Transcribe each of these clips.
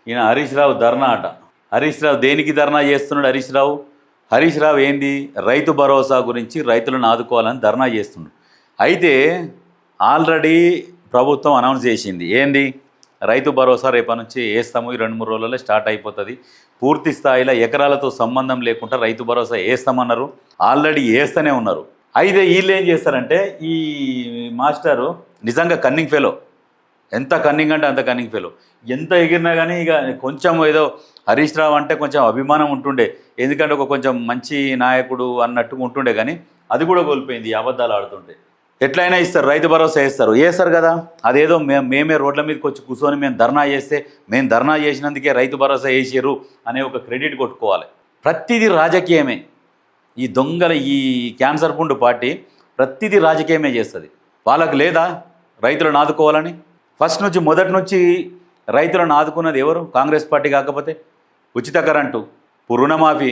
ఈయన హరీష్ రావు ధర్నా అట. హరీష్ రావు దేనికి ధర్నా చేస్తున్నాడు? హరీష్ రావు ఏంది, రైతు భరోసా గురించి రైతులను ఆదుకోవాలని ధర్నా చేస్తున్నాడు. అయితే ఆల్రెడీ ప్రభుత్వం అనౌన్స్ చేసింది ఏంది, రైతు భరోసా రేపటి నుంచి వేస్తాము, ఈ 2-3 రోజులలో స్టార్ట్ అయిపోతుంది. పూర్తి స్థాయిలో ఎకరాలతో సంబంధం లేకుండా రైతు భరోసా వేస్తామన్నారు, ఆల్రెడీ వేస్తూనే ఉన్నారు. అయితే వీళ్ళు ఏం చేస్తారంటే, ఈ మాస్టరు నిజంగా కన్నింగ్ ఫెలో, ఎంత కన్నింగ్ అంటే అంత కన్నింగ్ ఫెలో. ఎంత ఎగిరినా కానీ ఇక కొంచెం ఏదో హరీష్ రావు అంటే కొంచెం అభిమానం ఉంటుండే, ఎందుకంటే ఒక కొంచెం మంచి నాయకుడు అన్నట్టుగా ఉంటుండే, కానీ అది కూడా కోల్పోయింది ఈ అబద్ధాలు ఆడుతుంటే. ఎట్లయినా ఇస్తారు, రైతు భరోసా వేస్తారు కదా. అదేదో మేమే రోడ్ల మీదకి వచ్చి కూర్చొని మేము ధర్నా చేసినందుకే రైతు భరోసా వేసారు అనే ఒక క్రెడిట్ కొట్టుకోవాలి. ప్రతిదీ రాజకీయమే. ఈ దొంగల ఈ క్యాన్సర్ పుండు పార్టీ ప్రతిదీ రాజకీయమే చేస్తుంది. వాళ్ళకు లేదా రైతులను ఆదుకోవాలని? మొదటి నుంచి రైతులను ఆదుకున్నది ఎవరు? కాంగ్రెస్ పార్టీ. కాకపోతే ఉచిత కరెంటు, రుణమాఫీ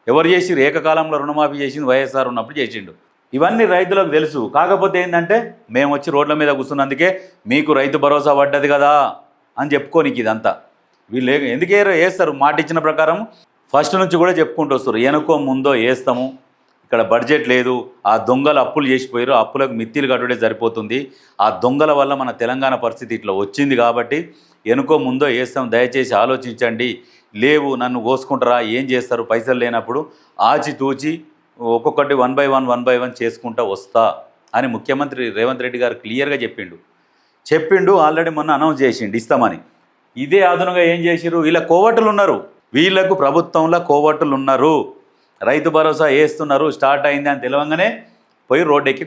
ఎవరు చేసిరు? ఏకకాలంలో రుణమాఫీ చేసింది వైఎస్ఆర్ ఉన్నప్పుడు చేసిండు. ఇవన్నీ రైతులకు తెలుసు. కాకపోతే ఏంటంటే, మేము వచ్చి రోడ్ల మీద కూర్చున్నందుకే మీకు రైతు భరోసా పడ్డది కదా అని చెప్పుకోనికి ఇదంతా. వీళ్ళు ఎందుకు వేస్తారు? మాట ఇచ్చిన ప్రకారం ఫస్ట్ నుంచి కూడా చెప్పుకుంటూ వస్తారు, వెనుకో ముందో వేస్తాము, ఇక్కడ బడ్జెట్ లేదు, ఆ దొంగలు అప్పులు చేసిపోయారు, అప్పులకు మిత్తిలు కట్టుడే సరిపోతుంది, ఆ దొంగల వల్ల మన తెలంగాణ పరిస్థితి ఇట్లా వచ్చింది కాబట్టి వెనుకో ముందో వేస్తాం, దయచేసి ఆలోచించండి, లేవు నన్ను కోసుకుంటారా, ఏం చేస్తారు పైసలు లేనప్పుడు, ఆచితూచి ఒక్కొక్కటి 1 by 1 చేసుకుంటా వస్తా అని ముఖ్యమంత్రి రేవంత్ రెడ్డి గారు క్లియర్గా చెప్పిండు. ఆల్రెడీ మొన్న అనౌన్స్ చేసిండు ఇస్తామని. ఇదే అదనంగా ఏం చేసిరు, వీళ్ళ కోవట్టులు ఉన్నారు, వీళ్ళకు ప్రభుత్వంలో కోవట్టులు ఉన్నారు. రైతు భరోసా వేస్తున్నారు, స్టార్ట్ అయింది అని తెలవంగానే పోయి రోడ్డు ఎక్కి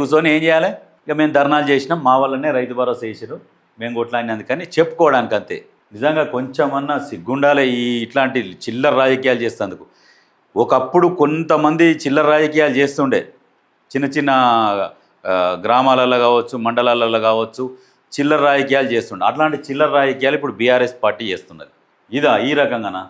కూర్చొని ఏం చేయాలి, ఇక మేము ధర్నాలు చేసినాం, మా వల్లనే రైతు భరోసా వేసారు, మేము కొట్లాడినందుకని చెప్పుకోవడానికి అంతే. నిజంగా కొంచెమన్నా సిగ్గుండాలి ఇట్లాంటి చిల్లర రాజకీయాలు చేసేందుకు. ఒకప్పుడు కొంతమంది చిల్లర రాజకీయాలు చేస్తుండే, చిన్న గ్రామాలలో కావచ్చు, మండలాలలో కావచ్చు, చిల్లర రాజకీయాలు చేస్తుండే. అట్లాంటి చిల్లర రాజకీయాలు ఇప్పుడు బీఆర్ఎస్ పార్టీ చేస్తున్నది. ఈ రకంగానా?